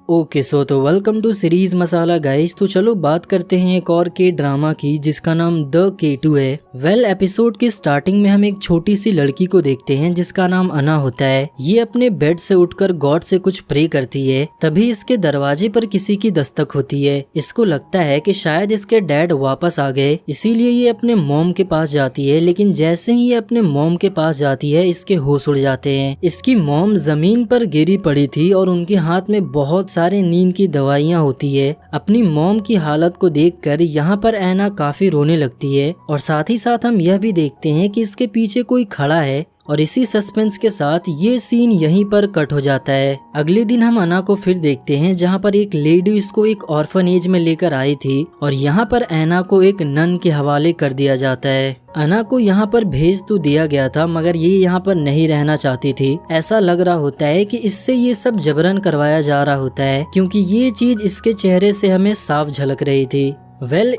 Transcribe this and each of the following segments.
Okay तो welcome to series masala guys. तो चलो बात करते हैं एक और के ड्रामा की जिसका नाम द K2 है। एपिसोड के स्टार्टिंग में हम एक छोटी सी लड़की को देखते हैं जिसका नाम अना होता है। ये अपने बेड से उठकर गॉड से कुछ प्रे करती है। तभी इसके दरवाजे पर किसी की दस्तक होती है। इसको लगता है कि शायद इसके डैड वापस आ गए, इसीलिए ये अपने मॉम के पास जाती है। लेकिन जैसे ही ये अपने मॉम के पास जाती है इसके होश उड़ जाते हैं। इसकी मॉम जमीन पर गिरी पड़ी थी और उनके हाथ में बहुत सारे नींद की दवाइयाँ होती है। अपनी मॉम की हालत को देखकर यहाँ पर ऐना काफी रोने लगती है और साथ ही साथ हम यह भी देखते हैं कि इसके पीछे कोई खड़ा है। और इसी सस्पेंस के साथ ये सीन यहीं पर कट हो जाता है। अगले दिन हम अना को फिर देखते हैं जहाँ पर एक लेडी इसको एक ऑर्फनेज में लेकर आई थी और यहाँ पर ऐना को एक नन के हवाले कर दिया जाता है। अना को यहाँ पर भेज तो दिया गया था मगर ये यहाँ पर नहीं रहना चाहती थी। ऐसा लग रहा होता है कि इससे ये सब जबरन करवाया जा रहा होता है क्योंकि ये चीज इसके चेहरे से हमें साफ झलक रही थी।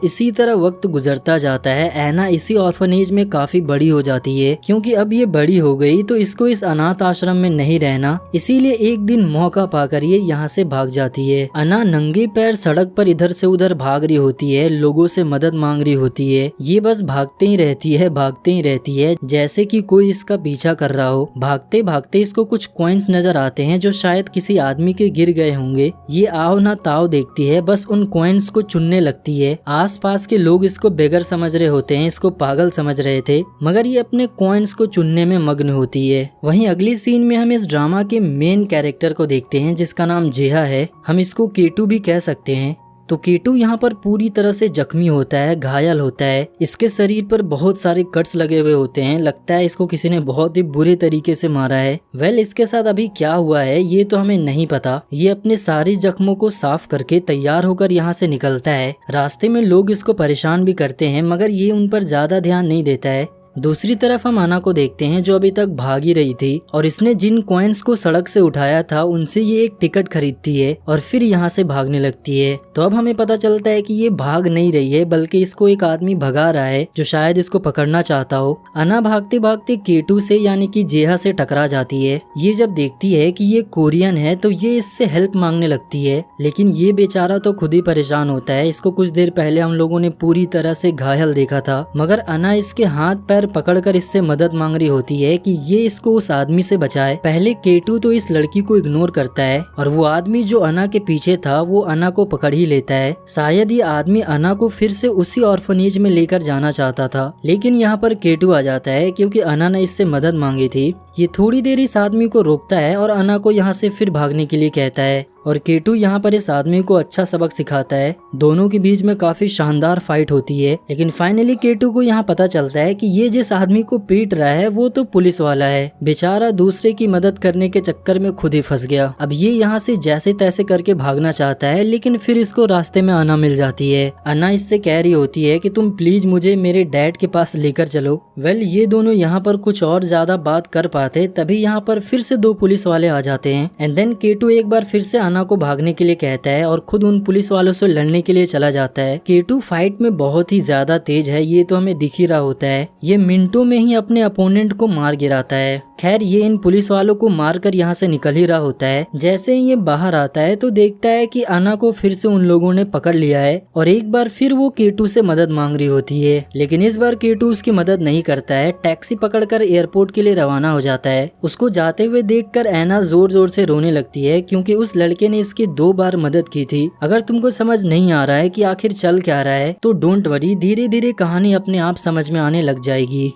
इसी तरह वक्त गुजरता जाता है। ऐना इसी ऑर्फनेज में काफी बड़ी हो जाती है क्योंकि अब ये बड़ी हो गई तो इसको इस अनाथ आश्रम में नहीं रहना, इसीलिए एक दिन मौका पाकर ये यहाँ से भाग जाती है। अना नंगे पैर सड़क पर इधर से उधर भाग रही होती है, लोगों से मदद मांग रही होती है। ये बस भागते ही रहती है जैसे कि कोई इसका पीछा कर रहा हो। भागते भागते इसको कुछ कॉइन्स नजर आते हैं जो शायद किसी आदमी के गिर गए होंगे। ये आओ ना ताव देखती है, बस उन कॉइन्स को चुनने लगती है। आसपास के लोग इसको बेगर समझ रहे होते हैं, इसको पागल समझ रहे थे, मगर ये अपने कॉइन्स को चुनने में मग्न होती है। वहीं अगली सीन में हम इस ड्रामा के मेन कैरेक्टर को देखते हैं जिसका नाम जेहा है। हम इसको K2 भी कह सकते हैं। तो K2 यहाँ पर पूरी तरह से जख्मी होता है, घायल होता है। इसके शरीर पर बहुत सारे कट्स लगे हुए होते हैं। लगता है इसको किसी ने बहुत ही बुरे तरीके से मारा है। इसके साथ अभी क्या हुआ है ये तो हमें नहीं पता। ये अपने सारे जख्मों को साफ करके तैयार होकर यहाँ से निकलता है। रास्ते में लोग इसको परेशान भी करते हैं मगर ये उन पर ज्यादा ध्यान नहीं देता है। दूसरी तरफ हम अना को देखते हैं जो अभी तक भाग ही रही थी और इसने जिन कॉइन्स को सड़क से उठाया था उनसे ये एक टिकट खरीदती है और फिर यहाँ से भागने लगती है। तो अब हमें पता चलता है कि ये भाग नहीं रही है बल्कि इसको एक आदमी भगा रहा है जो शायद इसको पकड़ना चाहता हो। अना भागते भागते K2 से यानी कि जेहा से टकरा जाती है। ये जब देखती है कि ये कोरियन है तो ये इससे हेल्प मांगने लगती है, लेकिन ये बेचारा तो खुद ही परेशान होता है। इसको कुछ देर पहले हम लोगों ने पूरी तरह से घायल देखा था मगर अना इसके हाथ पैर पकड़कर इससे मदद मांग रही होती है कि ये इसको उस आदमी से बचाए। पहले K2 तो इस लड़की को इग्नोर करता है और वो आदमी जो अना के पीछे था वो अना को पकड़ ही लेता है। शायद ये आदमी अना को फिर से उसी ऑर्फनेज में लेकर जाना चाहता था, लेकिन यहाँ पर K2 आ जाता है क्योंकि अना ने इससे मदद मांगी थी। ये थोड़ी देर इस आदमी को रोकता है और अना को यहाँ से फिर भागने के लिए कहता है और K2 यहाँ पर इस आदमी को अच्छा सबक सिखाता है। दोनों के बीच में काफी शानदार फाइट होती है, लेकिन फाइनली K2 को यहाँ पता चलता है कि ये जिस आदमी को पीट रहा है वो तो पुलिस वाला है। बेचारा दूसरे की मदद करने के चक्कर में खुद ही फंस गया। अब ये यहाँ से जैसे तैसे करके भागना चाहता है, लेकिन फिर इसको रास्ते में अना मिल जाती है। अना इससे कह रही होती है कि तुम प्लीज मुझे मेरे डैड के पास लेकर चलो। ये दोनों यहाँ पर कुछ और ज्यादा बात कर पाते तभी यहाँ पर फिर से दो पुलिस वाले आ जाते हैं। एंड देन K2 एक बार फिर से अना को भागने के लिए कहता है और खुद उन पुलिस वालों से लड़ने के लिए चला जाता है। K2 फाइट में बहुत ही ज्यादा तेज है, ये तो हमें दिख ही रहा होता है। ये मिनटों में ही अपने अपोनेंट को मार गिराता है। खैर ये इन पुलिस वालों को मारकर यहाँ से निकल ही रहा होता है। जैसे ही ये बाहर आता है तो देखता है कि अना को फिर से उन लोगों ने पकड़ लिया है और एक बार फिर वो K2 से मदद मांग रही होती है, लेकिन इस बार K2 उसकी मदद नहीं करता है। टैक्सी पकड़कर एयरपोर्ट के लिए रवाना हो जाता है। उसको जाते हुए देखकर ऐना जोर जोर से रोने लगती है क्योंकि उस लड़के ने इसकी 2 बार मदद की थी। अगर तुमको समझ नहीं आ रहा है कि आखिर चल क्या रहा है तो डोंट वरी, धीरे धीरे कहानी अपने आप समझ में आने लग जाएगी।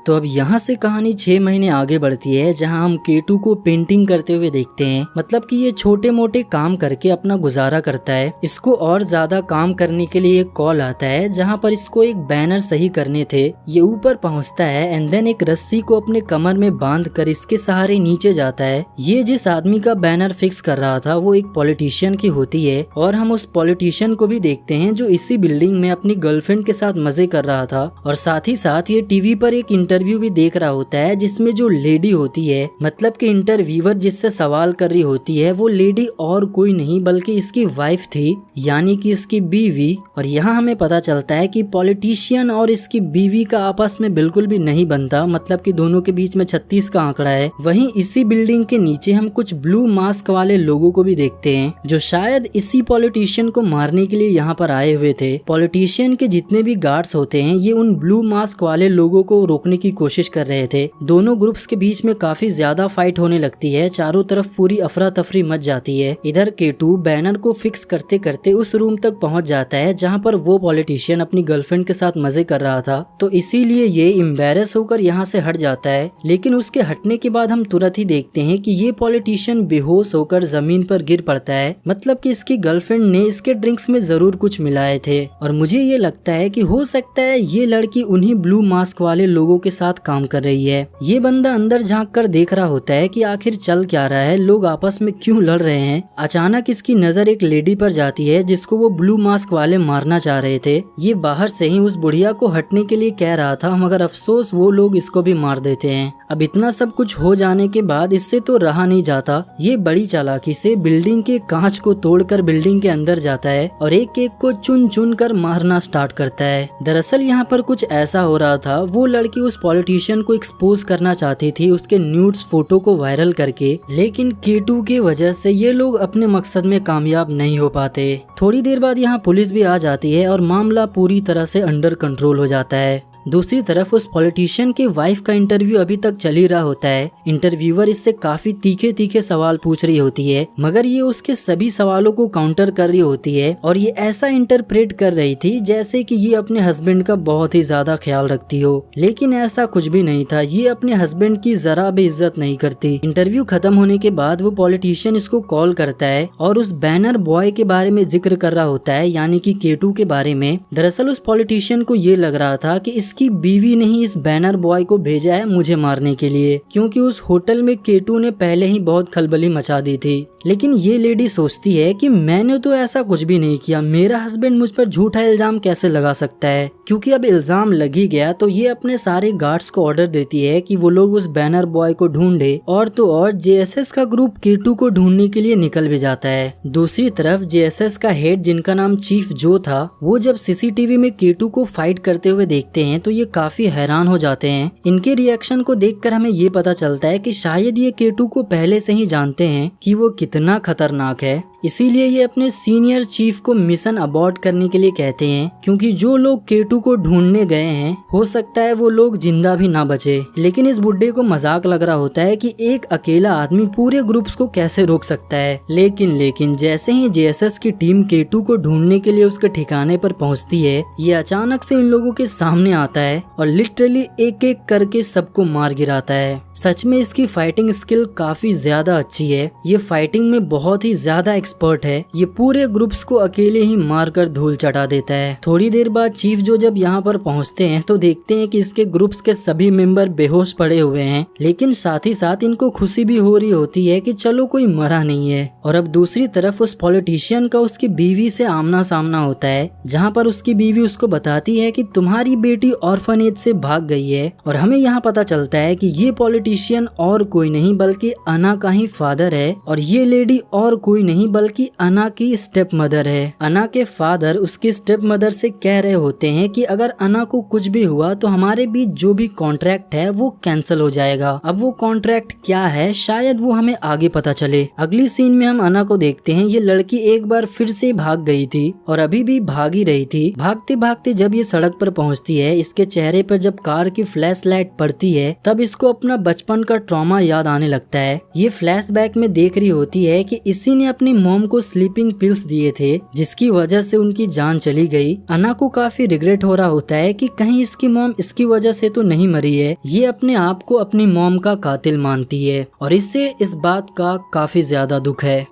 तो अब यहाँ से कहानी 6 महीने आगे बढ़ती है जहाँ हम K2 को पेंटिंग करते हुए देखते हैं। मतलब कि ये छोटे मोटे काम करके अपना गुजारा करता है। इसको और ज्यादा काम करने के लिए एक कॉल आता है जहाँ पर इसको एक बैनर सही करने थे। ये ऊपर पहुँचता है एंड देन एक रस्सी को अपने कमर में बांध कर इसके सहारे नीचे जाता है। ये जिस आदमी का बैनर फिक्स कर रहा था वो एक पॉलिटिशियन की होती है और हम उस पॉलिटिशियन को भी देखते हैं जो इसी बिल्डिंग में अपनी गर्लफ्रेंड के साथ मजे कर रहा था और साथ ही साथ ये टीवी पर एक इंटरव्यू भी देख रहा होता है जिसमें जो लेडी होती है, मतलब कि इंटरव्यूअर जिससे सवाल कर रही होती है, वो लेडी और कोई नहीं बल्कि इसकी वाइफ थी, यानी कि इसकी बीवी। और यहाँ हमें पता चलता है कि पॉलिटिशियन और इसकी बीवी का आपस में बिल्कुल भी नहीं बनता, मतलब कि दोनों के बीच में 36 का आंकड़ा है। वहीं इसी बिल्डिंग के नीचे हम कुछ ब्लू मास्क वाले लोगों को भी देखते हैं जो शायद इसी पॉलिटिशियन को मारने के लिए यहाँ पर आए हुए थे। पॉलिटिशियन के जितने भी गार्ड्स होते हैं ये उन ब्लू मास्क वाले लोगों को रोकने की कोशिश कर रहे थे। दोनों ग्रुप्स के बीच में काफी ज्यादा फाइट होने लगती है, चारों तरफ पूरी अफरा तफरी मच जाती है। इधर केटू बैनर को फिक्स करते करते उस रूम तक पहुंच जाता है जहां पर वो पॉलिटिशियन अपनी गर्लफ्रेंड के साथ मजे कर रहा था, तो इसीलिए ये एम्बैरेस होकर यहाँ से हट जाता है। लेकिन उसके हटने के बाद हम तुरंत ही देखते हैं कि ये पॉलिटिशियन बेहोश होकर जमीन पर गिर पड़ता है, मतलब कि इसकी गर्लफ्रेंड ने इसके ड्रिंक्स में जरूर कुछ मिलाए थे। और मुझे ये लगता है कि हो सकता है ये लड़की उन्हीं ब्लू मास्क वाले लोगों के साथ काम कर रही है। ये बंदा अंदर झांक कर देख रहा होता है कि आखिर चल क्या रहा है, लोग आपस में क्यों लड़ रहे हैं। अचानक इसकी नजर एक लेडी पर जाती है जिसको वो ब्लू मास्क वाले मारना चाह रहे थे। ये बाहर से ही उस बुढ़िया को हटने के लिए कह रहा था, मगर अफसोस वो लोग इसको भी मार देते हैं। अब इतना सब कुछ हो जाने के बाद इससे तो रहा नहीं जाता। ये बड़ी चालाकी से बिल्डिंग के कांच को तोड़कर बिल्डिंग के अंदर जाता है और एक एक को चुन चुन कर मारना स्टार्ट करता है। दरअसल यहाँ पर कुछ ऐसा हो रहा था, वो लड़की उस पॉलिटिशियन को एक्सपोज करना चाहती थी उसके न्यूड्स फोटो को वायरल करके, लेकिन केटू की वजह से ये लोग अपने मकसद में कामयाब नहीं हो पाते। थोड़ी देर बाद यहाँ पुलिस भी आ जाती है और मामला पूरी तरह से अंडर कंट्रोल हो जाता है। दूसरी तरफ उस पॉलिटिशियन की वाइफ का इंटरव्यू अभी तक चल ही रहा होता है। इंटरव्यूअर इससे काफी तीखे तीखे सवाल पूछ रही होती है, मगर ये उसके सभी सवालों को काउंटर कर रही होती है और ये ऐसा इंटरप्रेट कर रही थी जैसे कि ये अपने हस्बैंड का बहुत ही ज्यादा ख्याल रखती हो, लेकिन ऐसा कुछ भी नहीं था। ये अपने हस्बैंड की जरा भी इज्जत नहीं करती। इंटरव्यू खत्म होने के बाद वो पॉलिटिशियन इसको कॉल करता है और उस बैनर बॉय के बारे में जिक्र कर रहा होता है, यानी कि केटू के बारे में। दरअसल उस पॉलिटिशियन को ये लग रहा था कि इसकी बीवी ने ही इस बैनर बॉय को भेजा है मुझे मारने के लिए, क्योंकि उस होटल में केटू ने पहले ही बहुत खलबली मचा दी थी। लेकिन ये लेडी सोचती है कि मैंने तो ऐसा कुछ भी नहीं किया, मेरा हस्बैंड मुझ पर झूठा इल्जाम कैसे लगा सकता है। क्योंकि अब इल्जाम लग ही गया तो ये अपने सारे गार्ड्स को ऑर्डर देती है कि वो लोग उस बैनर बॉय को ढूंढे, और तो और जेएसएस का ग्रुप केटू को ढूंढने के लिए निकल भी जाता है। दूसरी तरफ जेएसएस का हेड जिनका नाम चीफ जो था, वो जब सीसीटीवी में केटू को फाइट करते हुए देखते हैं तो ये काफी हैरान हो जाते हैं। इनके रिएक्शन को देखकर हमें ये पता चलता है कि शायद ये केटू को पहले से ही जानते हैं कि वो कितना खतरनाक है, इसीलिए ये अपने सीनियर चीफ को मिशन अबॉर्ट करने के लिए कहते हैं, क्योंकि जो लोग केटू को ढूंढने गए हैं हो सकता है वो लोग जिंदा भी ना बचे। लेकिन इस बुड्ढे को मजाक लग रहा होता है कि एक अकेला आदमी पूरे ग्रुप्स को कैसे रोक सकता है। लेकिन जैसे ही जेएसएस की टीम केटू को ढूंढने के लिए उसके ठिकाने पर पहुंचती है, ये अचानक से इन लोगों के सामने आता है और लिटरली एक एक करके सबको मार गिराता है। सच में इसकी फाइटिंग स्किल काफी ज्यादा अच्छी है। ये फाइटिंग में बहुत ही ज्यादा एक्सपर्ट है। ये पूरे ग्रुप्स को अकेले ही मारकर धूल चटा देता है। थोड़ी देर बाद चीफ जो जब यहाँ पर पहुँचते हैं तो देखते हैं कि इसके ग्रुप्स के सभी मेंबर बेहोश पड़े हुए हैं, लेकिन साथ ही साथ इनको खुशी भी हो रही होती है कि चलो कोई मरा नहीं है। और अब दूसरी तरफ उस पॉलिटिशियन का उसकी बीवी से आमना सामना होता है, जहाँ पर उसकी बीवी उसको बताती है कि तुम्हारी बेटी ऑर्फनेज से भाग गई है। और हमें यहाँ पता चलता है कि ये पॉलिटिशियन और कोई नहीं बल्कि अना का ही फादर है, और ये लेडी और कोई नहीं बल्कि अना की स्टेप मदर है। अना के फादर उसकी स्टेप मदर से कह रहे होते हैं कि अगर अना को कुछ भी हुआ तो हमारे बीच जो भी कॉन्ट्रैक्ट है वो कैंसिल हो जाएगा। अब वो कॉन्ट्रैक्ट क्या है शायद वो हमें आगे पता चले। अगली सीन में हम अना को देखते हैं। ये लड़की एक बार फिर से भाग गई थी और अभी भी भाग ही रही थी। भागते भागते जब ये सड़क पर पहुंचती है, इसके चेहरे पर जब कार की फ्लैश लाइट पड़ती है तब इसको अपना बचपन का ट्रॉमा याद आने लगता है। ये फ्लैशबैक में देख रही होती है कि इसी ने अपनी मॉम को स्लीपिंग पिल्स दिए थे जिसकी वजह से उनकी जान चली गई। अना को काफी रिग्रेट हो रहा होता है कि कहीं इसकी मॉम इसकी वजह से तो नहीं मरी है। ये अपने आप को अपनी मॉम का कातिल मानती है और इससे इस बात का काफी ज्यादा दुख है।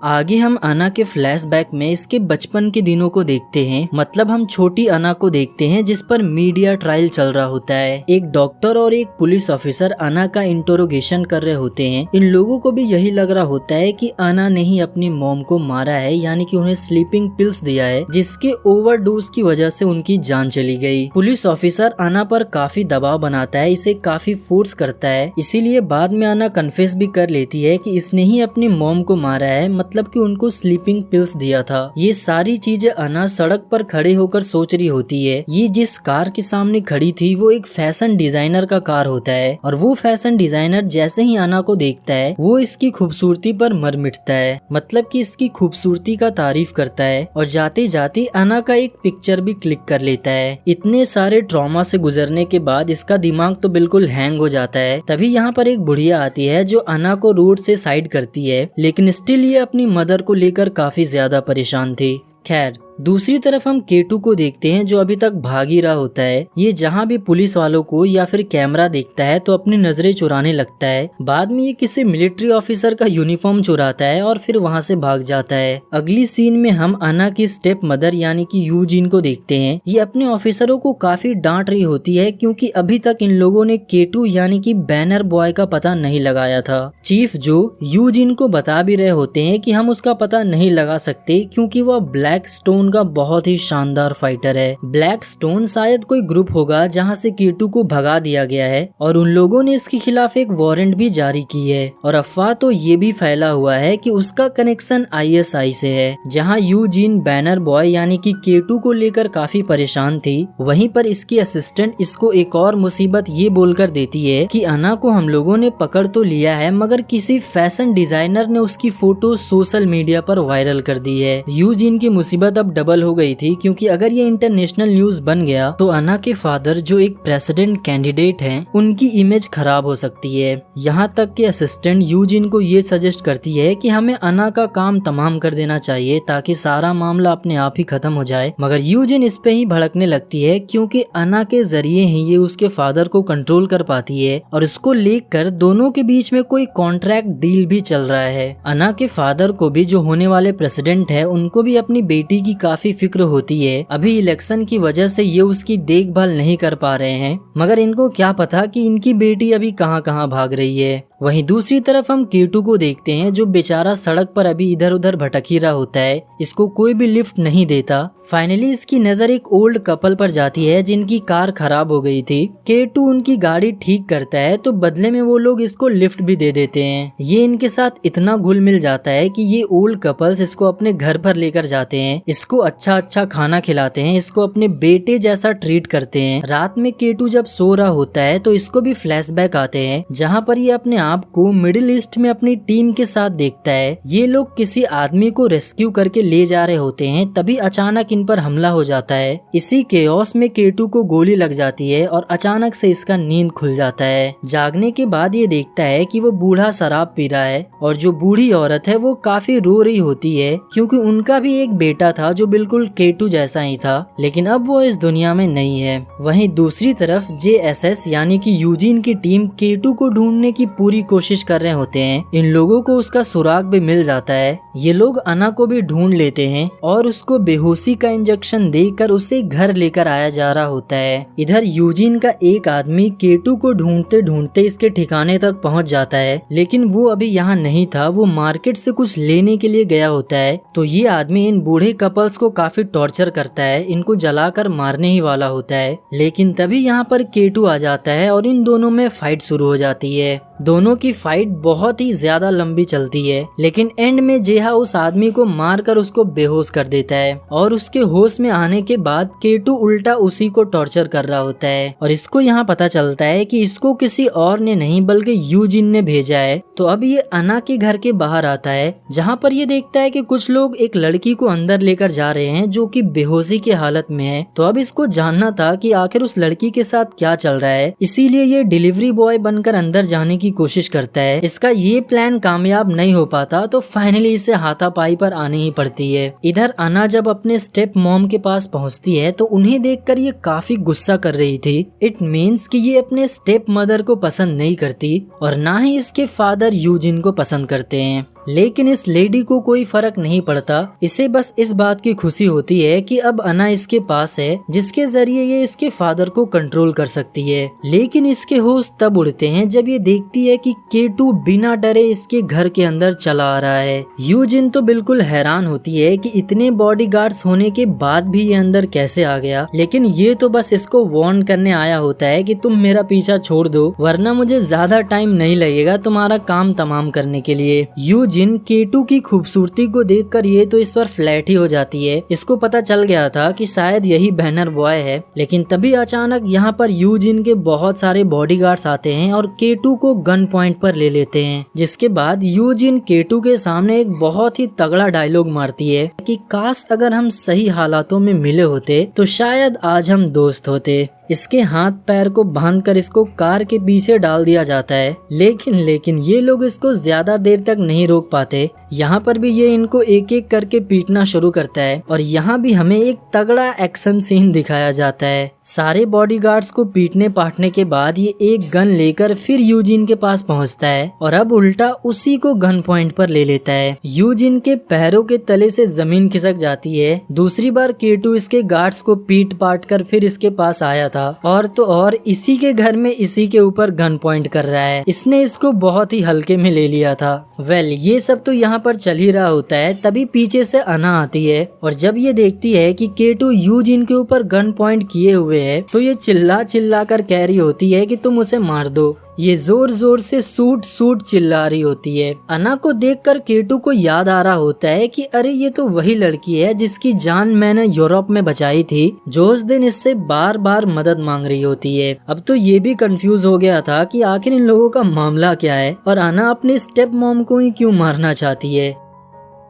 आगे हम अना के फ्लैशबैक में इसके बचपन के दिनों को देखते हैं। मतलब हम छोटी अना को देखते हैं जिस पर मीडिया ट्रायल चल रहा होता है। एक डॉक्टर और एक पुलिस ऑफिसर अना का इंटरोगेशन कर रहे होते हैं। इन लोगों को भी यही लग रहा होता है कि अना ने ही अपनी मॉम को मारा है, यानी कि उन्हें स्लीपिंग पिल्स दिया है जिसके ओवरडोज की वजह से उनकी जान चली गई। पुलिस ऑफिसर अना पर काफी दबाव बनाता है, इसे काफी फोर्स करता है। इसीलिए बाद में अना कन्फेस भी कर लेती है कि इसने ही अपनी मॉम को मारा है, मतलब कि उनको स्लीपिंग पिल्स दिया था। ये सारी चीजें अना सड़क पर खड़े होकर सोच रही होती है। ये जिस कार के सामने खड़ी थी वो एक फैशन डिजाइनर का कार होता है और वो फैशन डिजाइनर जैसे ही अना को देखता है वो इसकी खूबसूरती पर मर मिटता है, मतलब कि इसकी खूबसूरती का तारीफ करता है और जाते जाते अना का एक पिक्चर भी क्लिक कर लेता है। इतने सारे ट्रॉमा से गुजरने के बाद इसका दिमाग तो बिल्कुल हैंग हो जाता है। तभी यहाँ पर एक बुढ़िया आती है जो अना को रोड से साइड करती है, लेकिन स्टिल ये अपनी मदर को लेकर काफी ज्यादा परेशान थी। खैर, दूसरी तरफ हम केटू को देखते हैं जो अभी तक भाग ही रहा होता है। ये जहाँ भी पुलिस वालों को या फिर कैमरा देखता है तो अपनी नजरें चुराने लगता है। बाद में ये किसी मिलिट्री ऑफिसर का यूनिफॉर्म चुराता है और फिर वहाँ से भाग जाता है। अगली सीन में हम अना की स्टेप मदर यानी कि यूजिन को देखते हैं। ये अपने ऑफिसरों को काफी डांट रही होती है क्योंकि अभी तक इन लोगों ने केटू यानी कि बैनर बॉय का पता नहीं लगाया था। चीफ जो यूजिन को बता भी रहे होते हैं कि हम उसका पता नहीं लगा सकते क्योंकि वह ब्लैक स्टोन का बहुत ही शानदार फाइटर है। ब्लैक स्टोन शायद कोई ग्रुप होगा जहां से केटू को भगा दिया गया है और उन लोगों ने इसके खिलाफ एक वारंट भी जारी की है। और अफवाह तो ये भी फैला हुआ है कि उसका कनेक्शन आईएसआई से है। जहां यूजिन बैनर बॉय यानी कि केटू को लेकर काफी परेशान थी, वहीं पर इसकी असिस्टेंट इसको एक और मुसीबत ये बोलकर देती है कि अना को हम लोगों ने पकड़ तो लिया है मगर किसी फैशन डिजाइनर ने उसकी फोटो सोशल मीडिया पर वायरल कर दी है। यूजिन की मुसीबत अब डबल हो गई थी क्योंकि अगर ये इंटरनेशनल न्यूज बन गया तो अना के फादर जो एक प्रेसिडेंट कैंडिडेट हैं उनकी इमेज खराब हो सकती है। यहाँ तक कि असिस्टेंट यूजिन को ये सजेस्ट करती है कि हमें अना का काम तमाम कर देना चाहिए ताकि सारा मामला अपने आप ही खत्म हो जाए, मगर यूजिन इस पे ही भड़कने लगती है क्योंकि अना के जरिए ही ये उसके फादर को कंट्रोल कर पाती है और उसको लेकर दोनों के बीच में कोई कॉन्ट्रैक्ट डील भी चल रहा है। अना के फादर को भी जो होने वाले प्रेसिडेंट है उनको भी अपनी बेटी की काफी फिक्र होती है। अभी इलेक्शन की वजह से ये उसकी देखभाल नहीं कर पा रहे हैं, मगर इनको क्या पता कि इनकी बेटी अभी कहाँ कहाँ भाग रही है। वहीं दूसरी तरफ हम केटू को देखते हैं जो बेचारा सड़क पर अभी इधर उधर भटक ही रहा होता है। इसको कोई भी लिफ्ट नहीं देता। फाइनली इसकी नजर एक ओल्ड कपल पर जाती है जिनकी कार खराब हो गई थी। केटू उनकी गाड़ी ठीक करता है तो बदले में वो लोग इसको लिफ्ट भी दे देते हैं। ये इनके साथ इतना घुल मिल जाता है कि ये ओल्ड कपल्स इसको अपने घर पर लेकर जाते हैं, इसको अच्छा अच्छा खाना खिलाते हैं, इसको अपने बेटे जैसा ट्रीट करते हैं। रात में केटू जब सो रहा होता है तो इसको भी फ्लैशबैक आते हैं जहाँ पर ये अपने आपको मिडिल ईस्ट में अपनी टीम के साथ देखता है। ये लोग किसी आदमी को रेस्क्यू करके ले जा रहे होते हैं, तभी अचानक इन पर हमला हो जाता है। इसी केओस में केटू को गोली लग जाती है और अचानक से इसका नींद खुल जाता है। जागने के बाद ये देखता है कि वो बूढ़ा शराब पी रहा है और जो बूढ़ी औरत है वो काफी रो रही होती है क्योंकि उनका भी एक बेटा था जो बिल्कुल केटू जैसा ही था, लेकिन अब वो इस दुनिया में नहीं है। वहीं दूसरी तरफ जेएसएस यानी कि यूजिन की टीम केटू को ढूंढने की पूरी कोशिश कर रहे होते हैं। इन लोगों को उसका सुराग भी मिल जाता है। ये लोग अना को भी ढूंढ लेते हैं और उसको बेहोशी का इंजेक्शन देकर उसे घर लेकर आया जा रहा होता है। इधर यूजिन का एक आदमी केटू को ढूंढते ढूंढते इसके ठिकाने तक पहुंच जाता है, लेकिन वो अभी यहाँ नहीं था, वो मार्केट से कुछ लेने के लिए गया होता है। तो ये आदमी इन बूढ़े कपल्स को काफी टॉर्चर करता है, इनको जलाकर मारने ही वाला होता है। लेकिन तभी यहाँ पर केटू आ जाता है और इन दोनों में फाइट शुरू हो जाती है। दोनों की फाइट बहुत ही ज्यादा लंबी चलती है, लेकिन एंड में जेहा उस आदमी को मारकर उसको बेहोश कर देता है और उसके होश में आने के बाद केटू उल्टा उसी को टॉर्चर कर रहा होता है और इसको यहाँ पता चलता है कि इसको किसी और ने नहीं बल्कि यूजिन ने भेजा है। तो अब ये अना के घर के बाहर आता है जहाँ पर ये देखता है कि कुछ लोग एक लड़की को अंदर लेकर जा रहे हैं जो कि बेहोशी की हालत में है। तो अब इसको जानना था कि आखिर उस लड़की के साथ क्या चल रहा है, इसीलिए ये डिलीवरी बॉय बनकर अंदर जाने की कोशिश करता है। इसका ये प्लान कामयाब नहीं हो पाता तो फाइनली इसे हाथापाई पर आनी ही पड़ती है। इधर अना जब अपने स्टेप मॉम के पास पहुंचती है तो उन्हें देखकर ये काफी गुस्सा कर रही थी। इट मीन्स कि ये अपने स्टेप मदर को पसंद नहीं करती और ना ही इसके फादर यूजिन को पसंद करते हैं। लेकिन इस लेडी को कोई फर्क नहीं पड़ता। इसे बस इस बात की खुशी होती है कि अब अना इसके पास है जिसके जरिए ये इसके फादर को कंट्रोल कर सकती है। लेकिन इसके होश तब उड़ते हैं जब ये देखती है कि केटू बिना डरे इसके घर के अंदर चला आ रहा है। यूजिन तो बिल्कुल हैरान होती है कि इतने बॉडीगार्ड्स होने के बाद भी ये अंदर कैसे आ गया, लेकिन ये तो बस इसको वार्न करने आया होता है कि तुम मेरा पीछा छोड़ दो वरना मुझे ज्यादा टाइम नहीं लगेगा तुम्हारा काम तमाम करने के लिए। यूजिन केटू की खूबसूरती को देखकर ये तो इस पर फ्लैट ही हो जाती है। इसको पता चल गया था कि शायद यही बैनर बॉय है, लेकिन तभी अचानक यहाँ पर यूजिन के बहुत सारे बॉडीगार्ड्स आते हैं और केटू को गन पॉइंट पर ले लेते हैं। जिसके बाद यूजिन केटू के सामने एक बहुत ही तगड़ा डायलॉग मारती है कि काश अगर हम सही हालातों में मिले होते तो शायद आज हम दोस्त होते। इसके हाथ पैर को बांधकर इसको कार के पीछे डाल दिया जाता है, लेकिन ये लोग इसको ज्यादा देर तक नहीं रोक पाते। यहाँ पर भी ये इनको एक एक करके पीटना शुरू करता है और यहाँ भी हमें एक तगड़ा एक्शन सीन दिखाया जाता है। सारे बॉडीगार्ड्स को पीटने पाटने के बाद ये एक गन लेकर फिर यूजिन के पास पहुँचता है और अब उल्टा उसी को गन पॉइंट पर ले लेता है। यूजिन के पैरों के तले से जमीन खिसक जाती है। दूसरी बार केटू इसके गार्ड्स को पीट पाट कर फिर इसके पास आया था और तो और इसी के घर में इसी के ऊपर गन पॉइंट कर रहा है। इसने इसको बहुत ही हल्के में ले लिया था। ये सब तो यहाँ पर चल ही रहा होता है, तभी पीछे से अना आती है और जब ये देखती है कि केटू यूजिन के ऊपर गन पॉइंट किए हुए है तो ये चिल्ला चिल्ला कर कह रही होती है कि तुम उसे मार दो। ये जोर जोर से सूट सूट चिल्ला रही होती है। अना को देखकर केटू को याद आ रहा होता है कि अरे ये तो वही लड़की है जिसकी जान मैंने यूरोप में बचाई थी, जो उस दिन इससे बार बार मदद मांग रही होती है। अब तो ये भी कंफ्यूज हो गया था कि आखिर इन लोगों का मामला क्या है और अना अपने स्टेप मॉम को ही क्यों मारना चाहती है।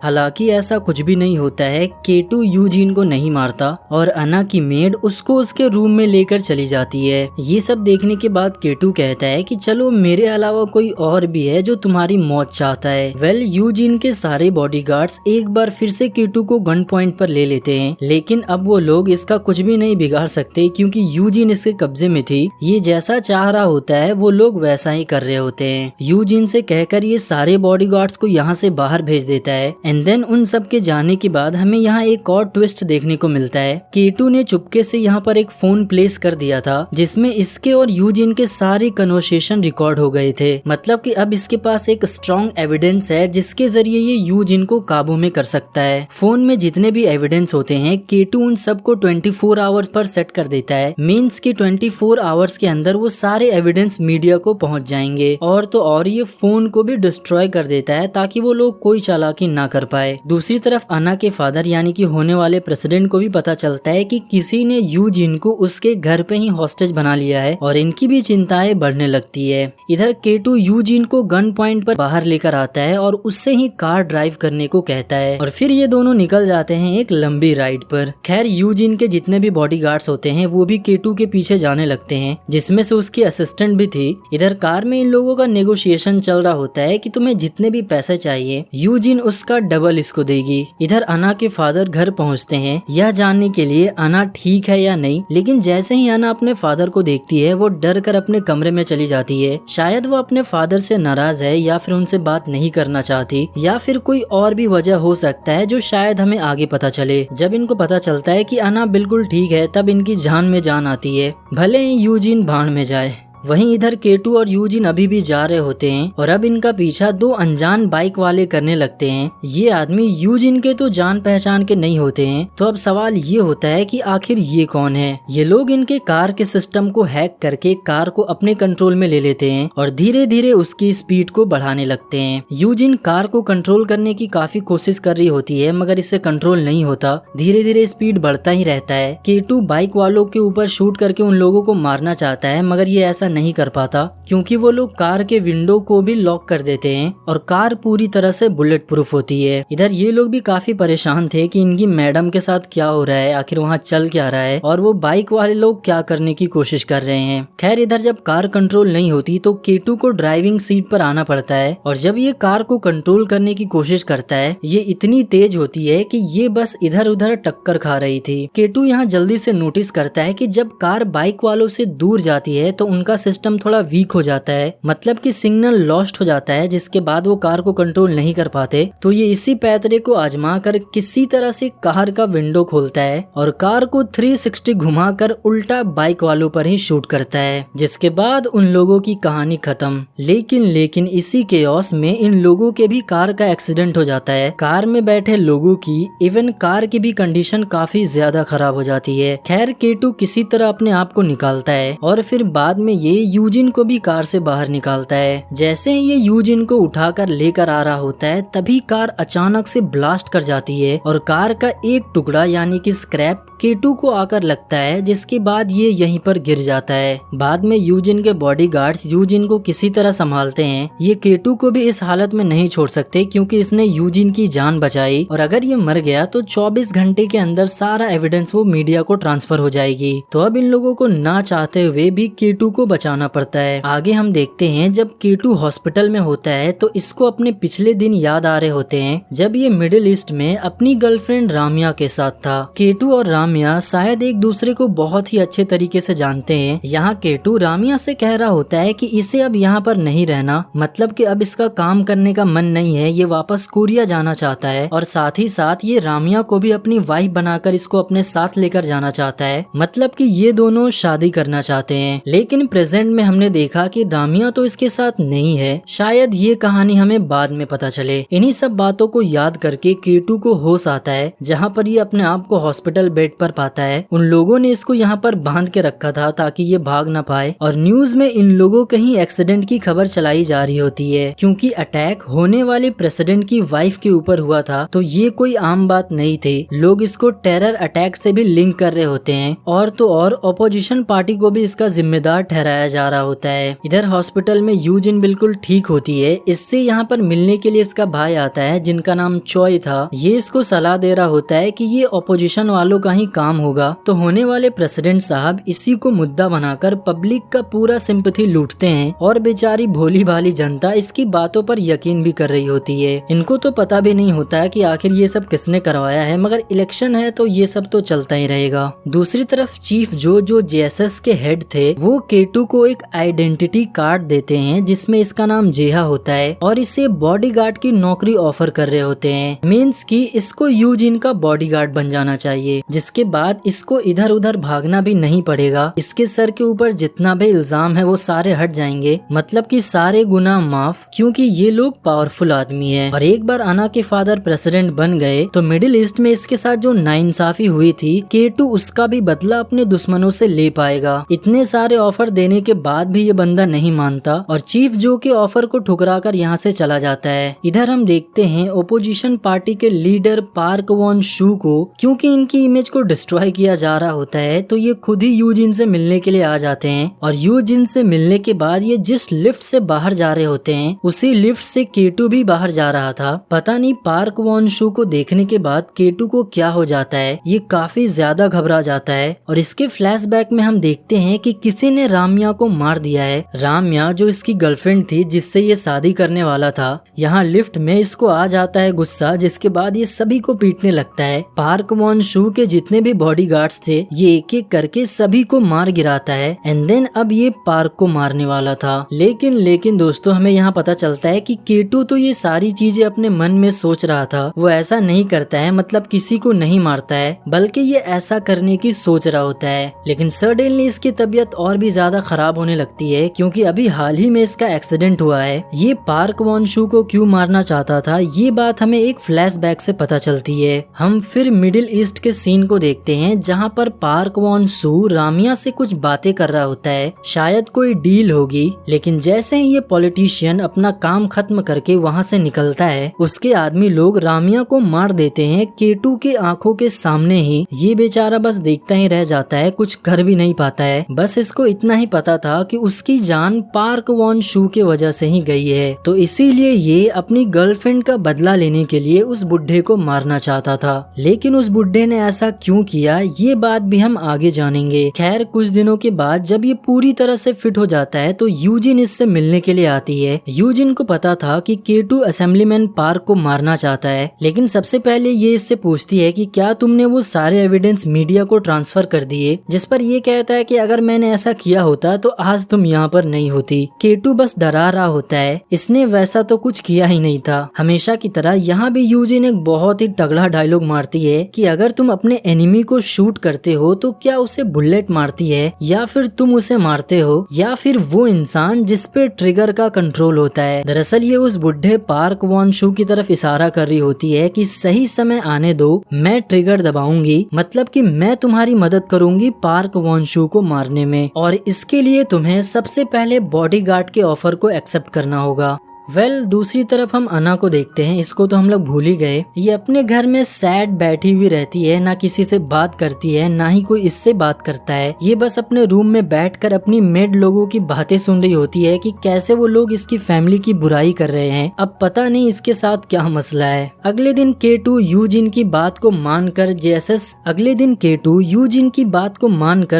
हालांकि ऐसा कुछ भी नहीं होता है। केटू यूजिन को नहीं मारता और अना की मेड उसको उसके रूम में लेकर चली जाती है। ये सब देखने के बाद केटू कहता है कि चलो मेरे अलावा कोई और भी है जो तुम्हारी मौत चाहता है। यूजिन के सारे बॉडीगार्ड्स एक बार फिर से केटू को गन पॉइंट पर ले लेते हैं, लेकिन अब वो लोग इसका कुछ भी नहीं बिगाड़ सकते क्योंकि यूजिन इसके कब्जे में थी। ये जैसा चाह रहा होता है वो लोग वैसा ही कर रहे होते हैं। यूजिन से कहकर ये सारे बॉडीगार्ड्स को यहाँ से बाहर भेज देता है। एंड देन उन सब के जाने के बाद हमें यहाँ एक और ट्विस्ट देखने को मिलता है। केटू ने चुपके से यहाँ पर एक फोन प्लेस कर दिया था जिसमें इसके और यूजिन के सारे कन्वर्सेशन रिकॉर्ड हो गए थे। मतलब कि अब इसके पास एक स्ट्रॉन्ग एविडेंस है जिसके जरिए ये यूजिन को काबू में कर सकता है। फोन में जितने भी एविडेंस होते हैं केटू उन सबको 24 आवर्स पर सेट कर देता है। मीन्स की 24 आवर्स के अंदर वो सारे एविडेंस मीडिया को पहुँच जाएंगे और तो और ये फोन को भी डिस्ट्रॉय कर देता है ताकि वो लोग कोई चालाकी ना कर पाए। दूसरी तरफ अना के फादर यानी कि होने वाले प्रेसिडेंट को भी पता चलता है कि किसी ने यूजिन को उसके घर पे ही हॉस्टेज बना लिया है और इनकी भी चिंताएं बढ़ने लगती है। इधर केटू यूजिन को गन पॉइंट पर बाहर लेकर आता है और उससे ही कार ड्राइव करने को कहता है और फिर ये दोनों निकल जाते हैं एक लंबी राइड पर। खैर यूजिन के जितने भी बॉडीगार्ड्स होते हैं वो भी केटू के पीछे जाने लगते हैं, जिसमें से उसकी असिस्टेंट भी थी। इधर कार में इन लोगों का नेगोशिएशन चल रहा होता है कि तुम्हें जितने भी पैसे चाहिए यूजिन उसका डबल इसको देगी। इधर अना के फादर घर पहुंचते हैं यह जानने के लिए अना ठीक है या नहीं, लेकिन जैसे ही अना अपने फादर को देखती है वो डर कर अपने कमरे में चली जाती है। शायद वो अपने फादर से नाराज है या फिर उनसे बात नहीं करना चाहती या फिर कोई और भी वजह हो सकता है जो शायद हमें आगे पता चले। जब इनको पता चलता है कि अना बिल्कुल ठीक है तब इनकी जान में जान आती है, भले ही यूजिन भाड़ में जाए। वहीं इधर केटू और यूजिन अभी भी जा रहे होते हैं और अब इनका पीछा दो अनजान बाइक वाले करने लगते हैं। ये आदमी यूजिन के तो जान पहचान के नहीं होते हैं, तो अब सवाल ये होता है कि आखिर ये कौन है। ये लोग इनके कार के सिस्टम को हैक करके कार को अपने कंट्रोल में ले लेते हैं और धीरे धीरे उसकी स्पीड को बढ़ाने लगते हैं। यूजिन कार को कंट्रोल करने की काफी कोशिश कर रही होती है मगर इससे कंट्रोल नहीं होता, धीरे धीरे स्पीड बढ़ता ही रहता है। केटू बाइक वालों के ऊपर शूट करके उन लोगों को मारना चाहता है मगर ये ऐसा नहीं कर पाता क्योंकि वो लोग कार के विंडो को भी लॉक कर देते हैं और कार पूरी तरह से बुलेट प्रूफ होती है। इधर ये लोग भी काफी परेशान थे कि इनकी मैडम के साथ क्या हो रहा है, आखिर वहाँ चल क्या रहा है और वो बाइक वाले लोग क्या करने की कोशिश कर रहे हैं। खैर इधर जब कार कंट्रोल नहीं होती तो केटू को ड्राइविंग सीट पर आना पड़ता है और जब ये कार को कंट्रोल करने की कोशिश करता है ये इतनी तेज होती है कि ये बस इधर उधर टक्कर खा रही थी। केटू यहाँ जल्दी से नोटिस करता है कि जब कार बाइक वालों से दूर जाती है तो उनका सिस्टम थोड़ा वीक हो जाता है, मतलब कि सिग्नल लॉस्ट हो जाता है, जिसके बाद वो कार को कंट्रोल नहीं कर पाते। तो ये इसी पैतरे को आजमा कर किसी तरह से कार का विंडो खोलता है और कार को 360 घुमाकर उल्टा बाइक वालों पर ही शूट करता है, जिसके बाद उन लोगों की कहानी खत्म। लेकिन इसी केओस में इन लोगों के भी कार का एक्सीडेंट हो जाता है। कार में बैठे लोगों की, इवन कार की भी कंडीशन काफी ज्यादा खराब हो जाती है। खैर केटू किसी तरह अपने आप को निकालता है और फिर बाद में ये यूजिन को भी कार से बाहर निकालता है। जैसे ही ये यूजिन को उठाकर लेकर आ रहा होता है, तभी कार अचानक से ब्लास्ट कर जाती है और कार का एक टुकड़ा यानी कि स्क्रैप केटू को आकर लगता है, जिसके बाद ये यहीं पर गिर जाता है। बाद में यूजिन के बॉडीगार्ड्स यूजिन को किसी तरह संभालते हैं। ये केटू को भी इस हालत में नहीं छोड़ सकते क्योंकि इसने यूजिन की जान बचाई और अगर ये मर गया तो 24 घंटे के अंदर सारा एविडेंस वो मीडिया को ट्रांसफर हो जाएगी। तो अब इन लोगों को ना चाहते हुए भी केटू को बचाना पड़ता है। आगे हम देखते हैं जब केटू हॉस्पिटल में होता है तो इसको अपने पिछले दिन याद आ रहे होते हैं जब ये मिडिल ईस्ट में अपनी गर्लफ्रेंड रामिया के साथ था। केटू और रामिया शायद एक दूसरे को बहुत ही अच्छे तरीके से जानते हैं। यहाँ केटू रामिया से कह रहा होता है कि इसे अब यहाँ पर नहीं रहना, मतलब कि अब इसका काम करने का मन नहीं है, ये वापस कोरिया जाना चाहता है और साथ ही साथ ये रामिया को भी अपनी वाइफ बनाकर इसको अपने साथ लेकर जाना चाहता है, मतलब कि ये दोनों शादी करना चाहते हैं। लेकिन प्रेजेंट में हमने देखा कि रामिया तो इसके साथ नहीं है, शायद ये कहानी हमें बाद में पता चले। इन्हीं सब बातों को याद करके केटू को होश आता है, जहाँ पर ये अपने आप को हॉस्पिटल बेड पर पाता है। उन लोगों ने इसको यहाँ पर बांध के रखा था ताकि ये भाग ना पाए और न्यूज में इन लोगों के ही एक्सीडेंट की खबर चलाई जा रही होती है क्योंकि अटैक होने वाले प्रेसिडेंट की वाइफ के ऊपर हुआ था। तो ये कोई आम बात नहीं थी, लोग इसको टेरर अटैक से भी लिंक कर रहे होते हैं और तो और ऑपोजिशन पार्टी को भी इसका जिम्मेदार ठहराया जा रहा होता है। इधर हॉस्पिटल में यूजिन बिल्कुल ठीक होती है, इससे यहाँ पर मिलने के लिए इसका भाई आता है जिनका नाम चॉय था। ये इसको सलाह दे रहा होता है कि ये ऑपोजिशन वालों का ही काम होगा। तो होने वाले प्रेसिडेंट साहब इसी को मुद्दा बनाकर पब्लिक का पूरा सिंपैथी लूटते हैं और बेचारी भोली भाली जनता इसकी बातों पर यकीन भी कर रही होती है। इनको तो पता भी नहीं होता है कि आखिर ये सब किसने करवाया है, मगर इलेक्शन है तो ये सब तो चलता ही रहेगा। दूसरी तरफ चीफ जो जेएसएस के हेड थे वो केटू को एक आइडेंटिटी कार्ड देते हैं जिसमें इसका नाम जेहा होता है और इसे बॉडीगार्ड की नौकरी ऑफर कर रहे होते हैं। मीन्स कि इसको यूजिन का बॉडीगार्ड बन जाना चाहिए, जिसके बाद इसको इधर उधर भागना भी नहीं पड़ेगा। इसके सर के ऊपर जितना भी इल्जाम है वो सारे हट जाएंगे, मतलब कि सारे गुनाह माफ, क्योंकि ये लोग पावरफुल आदमी है। और एक बार अना के फादर प्रेसिडेंट बन गए तो मिडिल ईस्ट में इसके साथ जो नाइंसाफी हुई थी केटू उसका भी बदला अपने दुश्मनों से ले पाएगा। इतने सारे ऑफर देने के बाद भी ये बंदा नहीं मानता और चीफ जो के ऑफर को ठुकरा कर यहाँ से चला जाता है। इधर हम देखते हैं ओपोजिशन पार्टी के लीडर पार्क वॉन शू को, क्योंकि इनकी इमेज को डिस्ट्रॉय किया जा रहा होता है तो ये खुद ही यूजिन से मिलने के लिए आ जाते हैं और यूजिन से मिलने के बाद ये जिस लिफ्ट से बाहर जा रहे होते हैं उसी लिफ्ट से केटू भी बाहर जा रहा था। पता नहीं पार्क वॉन शू को देखने के बाद केटू को क्या हो जाता है, ये काफी ज्यादा घबरा जाता है और इसके फ्लैशबैक में हम देखते हैं कि किसी ने रामिया को मार दिया है। रामिया जो इसकी गर्लफ्रेंड थी जिससे ये शादी करने वाला था। यहाँ लिफ्ट में इसको आ जाता है गुस्सा, जिसके बाद ये सभी को पीटने लगता है। पार्क वॉन शू के जितने भी बॉडीगार्ड्स थे ये एक एक करके सभी को मार गिराता है एंड देन अब ये पार्क को मारने वाला था। लेकिन दोस्तों हमें यहाँ पता चलता है कि केटू तो ये सारी चीजें अपने मन में सोच रहा था, वो ऐसा नहीं करता है, मतलब किसी को नहीं मारता है, बल्कि ये ऐसा करने की सोच रहा होता है। लेकिन सडनली इसकी तबीयत और भी ज्यादा खराब होने लगती है क्योंकि अभी हाल ही में इसका एक्सीडेंट हुआ है। ये पार्क वॉन शू को क्यों मारना चाहता था ये बात हमें एक फ्लैशबैक से पता चलती है। हम फिर मिडिल ईस्ट के सीन को देखते हैं जहाँ पर पार्क वॉन शू रामिया से कुछ बातें कर रहा होता है, शायद कोई डील होगी। लेकिन जैसे ही ये पॉलिटिशियन अपना काम खत्म करके वहाँ से निकलता है उसके आदमी लोग रामिया को मार देते हैं केटू की आंखों के सामने ही। ये बेचारा बस देखता ही रह जाता है, कुछ कर भी नहीं पाता है। बस इसको इतना ही पता था कि उसकी जान पार्क वॉन शू के वजह से ही गई है, तो इसीलिए ये अपनी गर्लफ्रेंड का बदला लेने के लिए उस बुढ़े को मारना चाहता था। लेकिन उस बुढ़े ने ऐसा क्यों किया ये बात भी हम आगे जानेंगे। खैर कुछ दिनों के बाद जब ये पूरी तरह से फिट हो जाता है तो यूजिन इससे मिलने के लिए आती है। यूजिन को पता था कि केटू असेंबलीमैन पार्क को मारना चाहता है, लेकिन सबसे पहले ये इससे पूछती है कि क्या तुमने वो सारे एविडेंस मीडिया को ट्रांसफर कर दिए, जिस पर ये कहता है कि अगर मैंने ऐसा किया होता होता तो आज तुम यहाँ पर नहीं होती। केटू बस डरा रहा होता है, इसने वैसा तो कुछ किया ही नहीं था। हमेशा की तरह यहाँ भी यूजिन एक बहुत ही तगड़ा डायलॉग मारती है कि अगर तुम अपने एनिमी को शूट करते हो तो क्या उसे बुलेट मारती है या फिर तुम उसे मारते हो या फिर वो इंसान जिस पे ट्रिगर का कंट्रोल होता है। दरअसल ये उस बुढ़े पार्क वॉन शू की तरफ इशारा कर रही होती है कि सही समय आने दो, मैं ट्रिगर दबाऊंगी, मतलब कि मैं तुम्हारी मदद करूंगी पार्क वॉन शू को मारने में, और इसके लिए तुम्हें सबसे पहले बॉडीगार्ड के ऑफर को एक्सेप्ट करना होगा। दूसरी तरफ हम अना को देखते हैं। इसको तो हम लोग भूल ही गए। ये अपने घर में सैड बैठी हुई रहती है, ना किसी से बात करती है ना ही कोई इससे बात करता है। ये बस अपने रूम में बैठकर अपनी मेड लोगों की बातें सुन रही होती है कि कैसे वो लोग इसकी फैमिली की बुराई कर रहे हैं। अब पता नहीं इसके साथ क्या मसला है। अगले दिन केटू यूजिन की बात को मानकर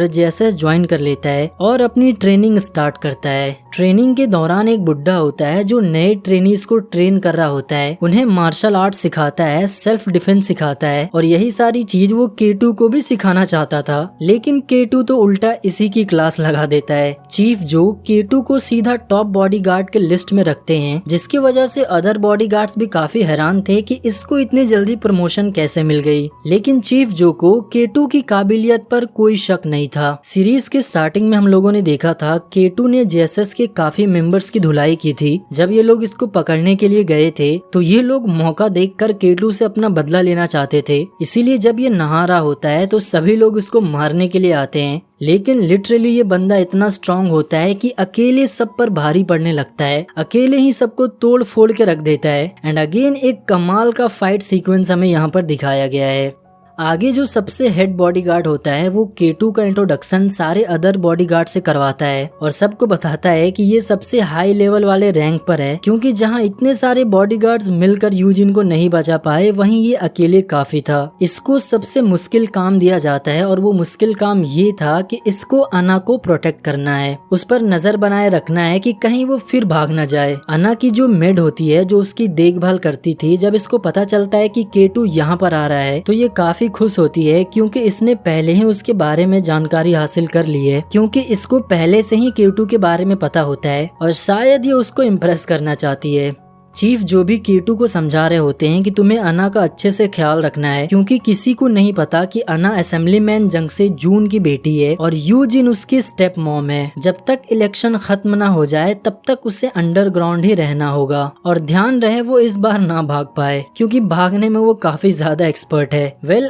जेएसएस ज्वाइन कर लेता है और अपनी ट्रेनिंग स्टार्ट करता है। ट्रेनिंग के दौरान एक बुड्ढा होता है जो नए ट्रेनीज को ट्रेन कर रहा होता है, उन्हें मार्शल आर्ट सिखाता है, सेल्फ डिफेंस सिखाता है, और यही सारी चीज वो केटू को भी सिखाना चाहता था, लेकिन केटू तो उल्टा इसी की क्लास लगा देता है। चीफ जो केटू को सीधा टॉप बॉडीगार्ड के लिस्ट में रखते हैं, जिसकी वजह से अदर बॉडीगार्ड्स भी काफी हैरान थे कि इसको इतनी जल्दी प्रमोशन कैसे मिल गई। लेकिन चीफ जो को केटू की काबिलियत पर कोई शक नहीं था। सीरीज के स्टार्टिंग में हम लोगों ने देखा था केटू ने जेएसएस के काफी मेंबर्स की धुलाई की थी। जब ये लोग इसको पकड़ने के लिए गए थे तो ये लोग मौका देखकर केटू से अपना बदला लेना चाहते थे, इसीलिए जब ये नहा रहा होता है तो सभी लोग इसको मारने के लिए आते हैं। लेकिन लिटरली ये बंदा इतना स्ट्रांग होता है कि अकेले सब पर भारी पड़ने लगता है, अकेले ही सबको तोड़ फोड़ के रख देता है। एंड अगेन एक कमाल का फाइट सीक्वेंस हमें यहाँ पर दिखाया गया है। आगे जो सबसे हेड बॉडीगार्ड होता है वो केटू का इंट्रोडक्शन सारे अदर बॉडीगार्ड से करवाता है और सबको बताता है कि ये सबसे हाई लेवल वाले रैंक पर है, क्योंकि जहां इतने सारे बॉडीगार्ड्स मिलकर यूजिन को नहीं बचा पाए वहीं ये अकेले काफी था। इसको सबसे मुश्किल काम दिया जाता है और वो मुश्किल काम ये था कि इसको अना को प्रोटेक्ट करना है, उस पर नजर बनाए रखना है कि कहीं वो फिर भाग न जाए। अना की जो मेड होती है जो उसकी देखभाल करती थी, जब इसको पता चलता है कि केटू यहाँ पर आ रहा है तो ये काफी खुश होती है, क्योंकि इसने पहले ही उसके बारे में जानकारी हासिल कर ली है, क्योंकि इसको पहले से ही केटू के बारे में पता होता है और शायद ये उसको इम्प्रेस करना चाहती है। चीफ जो भी केटू को समझा रहे होते हैं कि तुम्हें अना का अच्छे से ख्याल रखना है, क्योंकि किसी को नहीं पता कि अना असेंबलीमैन जंग से जून की बेटी है और यूजिन उसकी स्टेप मॉम है। जब तक इलेक्शन खत्म ना हो जाए तब तक उसे अंडरग्राउंड ही रहना होगा, और ध्यान रहे वो इस बार ना भाग पाए, क्योंकि भागने में वो काफी ज्यादा एक्सपर्ट है।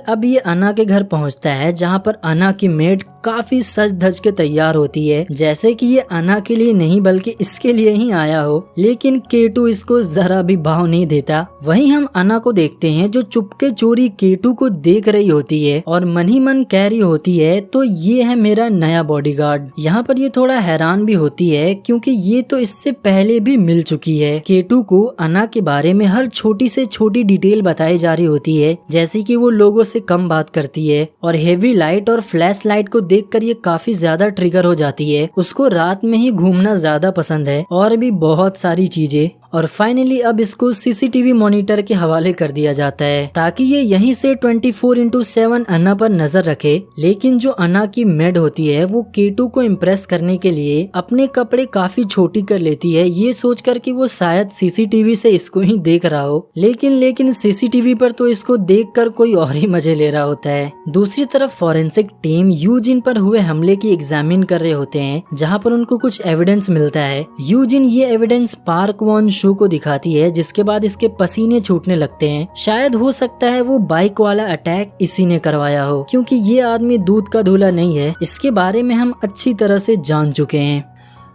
अब ये अना के घर पहुँचता है, जहाँ पर अना की मेड काफी सज धज के तैयार होती है, जैसे कि ये अना के लिए नहीं बल्कि इसके लिए ही आया हो। लेकिन केटू इसको जरा भी भाव नहीं देता। वहीं हम अना को देखते हैं जो चुपके चोरी केटू को देख रही होती है और मन ही मन कह रही होती है तो ये है मेरा नया बॉडीगार्ड। यहाँ पर ये थोड़ा हैरान भी होती है, क्योंकि ये तो इससे पहले भी मिल चुकी है। केटू को अना के बारे में हर छोटी से छोटी डिटेल बताई जा रही होती है, जैसे कि वो लोगों से कम बात करती है और हेवी लाइट और फ्लैश लाइट को देखकर ये काफी ज्यादा ट्रिगर हो जाती है। उसको रात में ही घूमना ज्यादा पसंद है और भी बहुत सारी चीजें। और फाइनली अब इसको सीसीटीवी मॉनिटर के हवाले कर दिया जाता है ताकि ये यहीं से 24/7 अना पर नजर रखे। लेकिन जो अना की मेड होती है वो केटू को इम्प्रेस करने के लिए अपने कपड़े काफी छोटी कर लेती है, ये सोचकर कि वो शायद सीसीटीवी से इसको ही देख रहा हो। लेकिन सीसीटीवी पर तो इसको देखकर कोई और ही मजे ले रहा होता है। दूसरी तरफ फॉरेंसिक टीम यूजिन पर हुए हमले की एग्जामिन कर रहे होते हैं, जहाँ पर उनको कुछ एविडेंस मिलता है। यूजिन ये एविडेंस पार्क वॉन शू को दिखाती है, जिसके बाद इसके पसीने छूटने लगते हैं। शायद हो सकता है वो बाइक वाला अटैक इसी ने करवाया हो, क्योंकि ये आदमी दूध का धूला नहीं है, इसके बारे में हम अच्छी तरह से जान चुके हैं।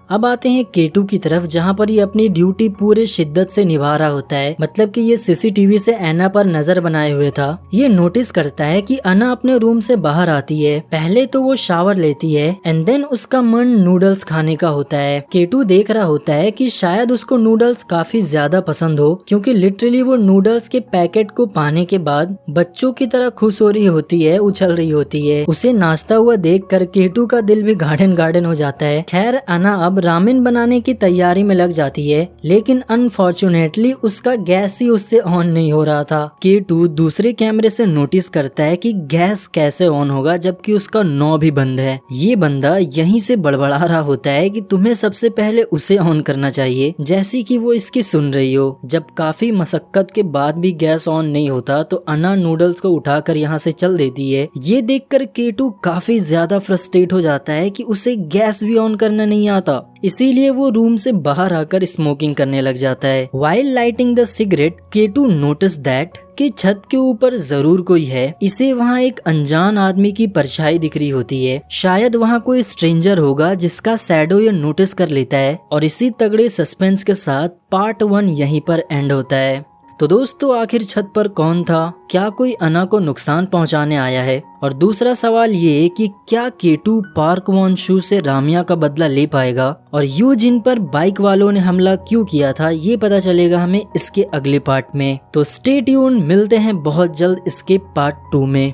अब आते हैं केटू की तरफ, जहाँ पर ये अपनी ड्यूटी पूरे शिद्दत से निभा रहा होता है। मतलब कि ये सीसीटीवी से अना पर नजर बनाए हुए था। ये नोटिस करता है कि अना अपने रूम से बाहर आती है। पहले तो वो शावर लेती है एंड देन उसका मन नूडल्स खाने का होता है। केटू देख रहा होता है कि शायद उसको नूडल्स काफी ज्यादा पसंद हो, क्योंकि लिटरली वो नूडल्स के पैकेट को पाने के बाद बच्चों की तरह खुश हो रही होती है, उछल रही होती है। उसे नाचता हुआ देख कर केटू का दिल भी गार्डन गार्डन हो जाता है। खैर अना अब अब रामेन बनाने की तैयारी में लग जाती है, लेकिन अनफॉर्चुनेटली उसका गैस ही उससे ऑन नहीं हो रहा था। K2 दूसरे कैमरे से नोटिस करता है कि गैस कैसे ऑन होगा जबकि उसका नॉब भी बंद है। ये बंदा यहीं से बड़बड़ा रहा होता है कि तुम्हें सबसे पहले उसे ऑन करना चाहिए, जैसी कि वो इसकी सुन रही हो। जब काफी मशक्कत के बाद भी गैस ऑन नहीं होता तो अन्ना नूडल्स को उठाकर यहाँ से चल देती है। ये देखकर K2 काफी ज्यादा फ्रस्ट्रेट हो जाता है कि उसे गैस भी ऑन करना नहीं आता, इसीलिए वो रूम से बाहर आकर स्मोकिंग करने लग जाता है। While lighting the cigarette K2 notice that कि छत के ऊपर जरूर कोई है। इसे वहाँ एक अनजान आदमी की परछाई दिख रही होती है, शायद वहाँ कोई स्ट्रेंजर होगा जिसका शैडो ये नोटिस कर लेता है। और इसी तगड़े सस्पेंस के साथ पार्ट 1 यहीं पर एंड होता है। तो दोस्तों आखिर छत पर कौन था? क्या कोई अन्ना को नुकसान पहुंचाने आया है? और दूसरा सवाल ये कि क्या K2 पार्क वॉन शू से रामिया का बदला ले पाएगा? और यूजिन पर बाइक वालों ने हमला क्यों किया था, ये पता चलेगा हमें इसके अगले पार्ट में। तो स्टे ट्यून, मिलते हैं बहुत जल्द इसके पार्ट 2 में।